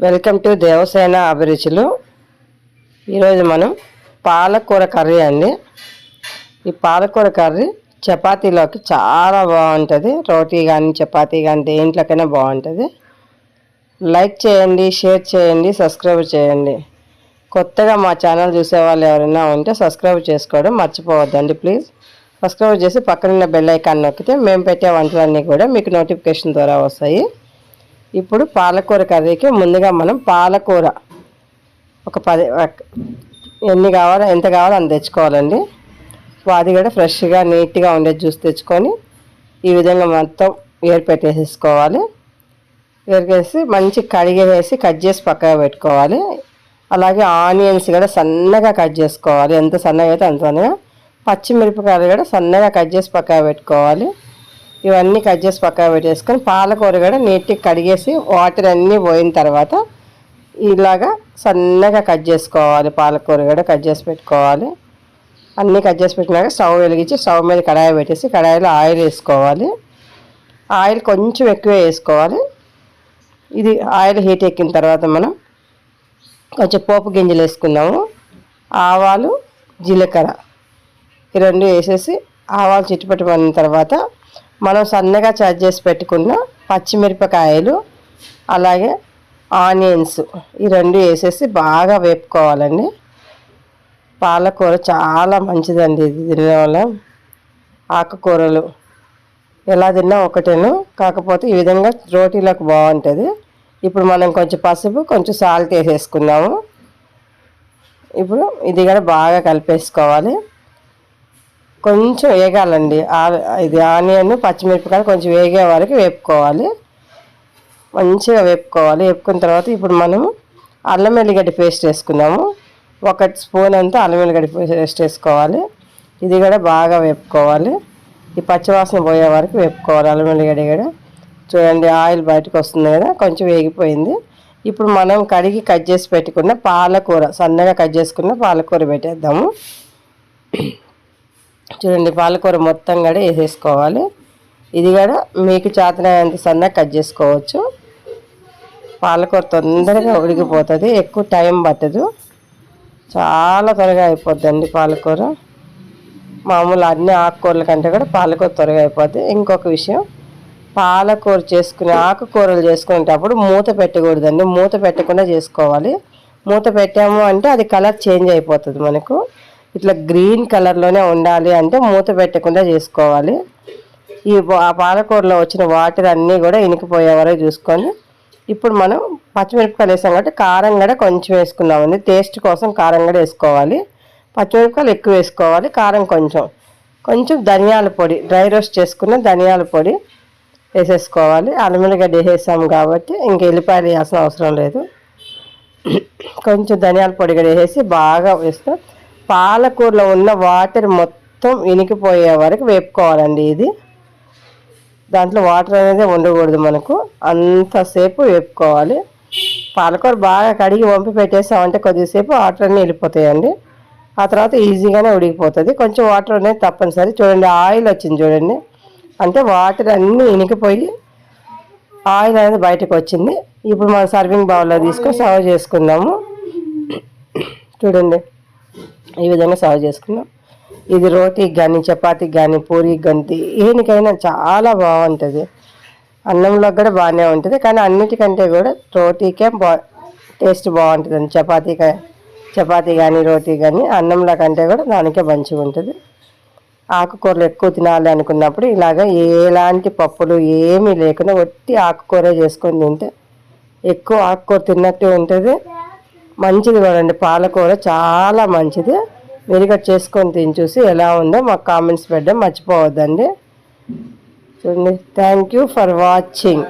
Welcome to Devasena అభిరుచులు. ఈరోజు మనం పాలకూర కర్రీ అండి. ఈ పాలకూర కర్రీ చపాతీలోకి చాలా బాగుంటుంది. రోటీ కానీ చపాతీ కానీ దేంట్లోకైనా బాగుంటుంది. లైక్ చేయండి, షేర్ చేయండి, సబ్స్క్రైబ్ చేయండి. కొత్తగా మా ఛానల్ చూసే వాళ్ళు ఎవరైనా ఉంటే సబ్స్క్రైబ్ చేసుకోవడం మర్చిపోవద్దండి ప్లీజ్. సబ్స్క్రైబ్ చేసి పక్కనున్న బెల్ ఐకాన్ నొక్కితే మేము పెట్టే వంటలన్నీ కూడా మీకు నోటిఫికేషన్ ద్వారా వస్తాయి. ఇప్పుడు పాలకూర కర్రీకి ముందుగా మనం పాలకూర ఒక 10 ఎంత కావాలో అంత తెచ్చుకోవాలండి. అది కూడా ఫ్రెష్గా నీట్గా ఉండే జ్యూస్ తెచ్చుకొని ఈ విధంగా మొత్తం ఏర్పెట్టేసేసుకోవాలి. ఏరికేసి మంచి కడిగేసి కట్ చేసి పక్కగా పెట్టుకోవాలి. అలాగే ఆనియన్స్ కూడా సన్నగా కట్ చేసుకోవాలి. ఎంత సన్నగా అయితే అంత సన్నగా. పచ్చిమిరపకాయలు కూడా సన్నగా కట్ చేసి పక్కగా పెట్టుకోవాలి. ఇవన్నీ కట్ చేసి పక్కన పెట్టేసుకొని పాలకూర కూడా నీట్గా కడిగేసి వాటర్ అన్నీ పోయిన తర్వాత ఇలాగా సన్నగా కట్ చేసుకోవాలి. పాలకూర కూడా కట్ చేసి పెట్టుకోవాలి. అన్నీ కట్ చేసి పెట్టినాక స్టవ్ వెలిగించి స్టవ్ మీద కడాయి పెట్టేసి కడాయిలో ఆయిల్ వేసుకోవాలి. ఆయిల్ కొంచెం ఎక్కువ వేసుకోవాలి. ఇది ఆయిల్ హీట్ ఎక్కిన తర్వాత మనం కొంచెం పోపు గింజలు వేసుకుందాము. ఆవాలు, జీలకర్ర ఈ రెండు వేసేసి ఆవాలు చిట్టుపట్టుకున్న తర్వాత మనం సన్నగా చార్జ్ చేసి పెట్టుకున్న పచ్చిమిరపకాయలు అలాగే ఆనియన్స్ ఈ రెండు వేసేసి బాగా వేపుకోవాలండి. పాలకూర చాలా మంచిదండి. ఇది తినడం వల్ల ఆకుకూరలు ఎలా తిన్నా ఒకటేను, కాకపోతే ఈ విధంగా రోటీలకు బాగుంటుంది. ఇప్పుడు మనం కొంచెం పసుపు కొంచెం సాల్ట్ వేసేసుకున్నాము. ఇప్పుడు ఇది కూడా బాగా కలిపేసుకోవాలి. కొంచెం వేగాలండి. ఇది ఆనియన్ పచ్చిమిరపకాయలు కొంచెం వేగే వరకు వేపుకోవాలి. మంచిగా వేపుకోవాలి. వేపుకున్న తర్వాత ఇప్పుడు మనము అల్లం వెల్లిగడ్డ పేస్ట్ వేసుకున్నాము. 1 స్పూన్ అంతా అల్లం వెల్లిగడ్డ పేస్ట్ వేసుకోవాలి. ఇది కూడా బాగా వేపుకోవాలి. ఈ పచ్చివాసన పోయే వరకు వేపుకోవాలి. అల్లం వెల్లిగడ్డ కూడా చూడండి ఆయిల్ బయటకు వస్తుంది కదా, కొంచెం వేగిపోయింది. ఇప్పుడు మనం కడిగి కట్ చేసి పెట్టుకున్న పాలకూర సన్నగా కట్ చేసుకున్న పాలకూర పెట్టేద్దాము. చూడండి పాలకూర మొత్తం కూడా వేసేసుకోవాలి. ఇది కూడా మీకు చేతనైనంత సన్నగా కట్ చేసుకోవచ్చు. పాలకూర తొందరగా ఉడికిపోతుంది, ఎక్కువ టైం పట్టదు, చాలా త్వరగా అయిపోద్దండి పాలకూర. మామూలు అన్ని ఆకుకూరల కంటే కూడా పాలకూర త్వరగా అయిపోద్ది. ఇంకొక విషయం, పాలకూర ఆకుకూరలు చేసుకునేటప్పుడు మూత పెట్టకూడదండి. మూత పెట్టకుండా చేసుకోవాలి. మూత పెట్టాము అంటే అది కలర్ చేంజ్ అయిపోతుంది. మనకు ఇట్లా గ్రీన్ కలర్లోనే ఉండాలి అంటే మూత పెట్టకుండా చేసుకోవాలి. ఈ పాలకూరలో వచ్చిన వాటర్ అన్నీ కూడా ఇనికిపోయే వరకు చూసుకొని ఇప్పుడు మనం పచ్చిమిరపకాయలు వేసాం కాబట్టి కారం కూడా కొంచెం వేసుకున్నామండి. టేస్ట్ కోసం కారం కూడా వేసుకోవాలి. పచ్చిమిరపకాయలు ఎక్కువ వేసుకోవాలి, కారం కొంచెం ధనియాల పొడి, డ్రై రోస్ట్ చేసుకున్న ధనియాల పొడి వేసేసుకోవాలి. అల్లం వెల్లిగడ్డ వేసేసాము కాబట్టి ఇంక ఎల్లిపాయలు వేయాల్సిన అవసరం లేదు. కొంచెం ధనియాల పొడి కూడా వేసేసి బాగా వేస్తాం. పాలకూరలో ఉన్న వాటర్ మొత్తం ఇనికిపోయే వరకు వేపుకోవాలండి. ఇది దాంట్లో వాటర్ అనేది ఉండకూడదు, మనకు అంతసేపు వేపుకోవాలి. పాలకూర బాగా కడిగి వంపి పెట్టేసామంటే కొద్దిసేపు వాటర్ అన్నీ వెళ్ళిపోతాయండి. ఆ తర్వాత ఈజీగానే ఉడికిపోతుంది. కొంచెం వాటర్ అనేది తప్పనిసరి. చూడండి ఆయిల్ వచ్చింది చూడండి, అంటే వాటర్ అన్నీ ఇనికిపోయి ఆయిల్ అనేది బయటకు వచ్చింది. ఇప్పుడు మనం సర్వింగ్ బౌల్లో తీసుకొని సర్వ్ చేసుకుందాము. చూడండి ఈ విధంగా సర్వ్ చేసుకున్నాం. ఇది రోటీకి కానీ చపాతీకి కానీ పూరికి కానీ దేనికైనా చాలా బాగుంటుంది. అన్నంలో కూడా బాగానే ఉంటుంది, కానీ అన్నిటికంటే కూడా రోటీకే టేస్ట్ బాగుంటుందండి. చపాతీ కానీ రోటీ కానీ అన్నంలో కంటే కూడా దానికే మంచిగా ఉంటుంది. ఆకుకూరలు ఎక్కువ తినాలి అనుకున్నప్పుడు ఇలాగ ఎలాంటి పప్పులు ఏమీ లేకుండా ఒట్టి ఆకుకూర చేసుకొని తింటే ఎక్కువ ఆకుకూర తిన్నట్టు ఉంటుంది. మంచిది కూడా అండి, పాలకూర చాలా మంచిది. మీరు చేసుకొని తిని చూసి ఎలా ఉందో మాకు కామెంట్స్ పెట్టడం మర్చిపోవద్దండి. చూడండి. Thank you for watching.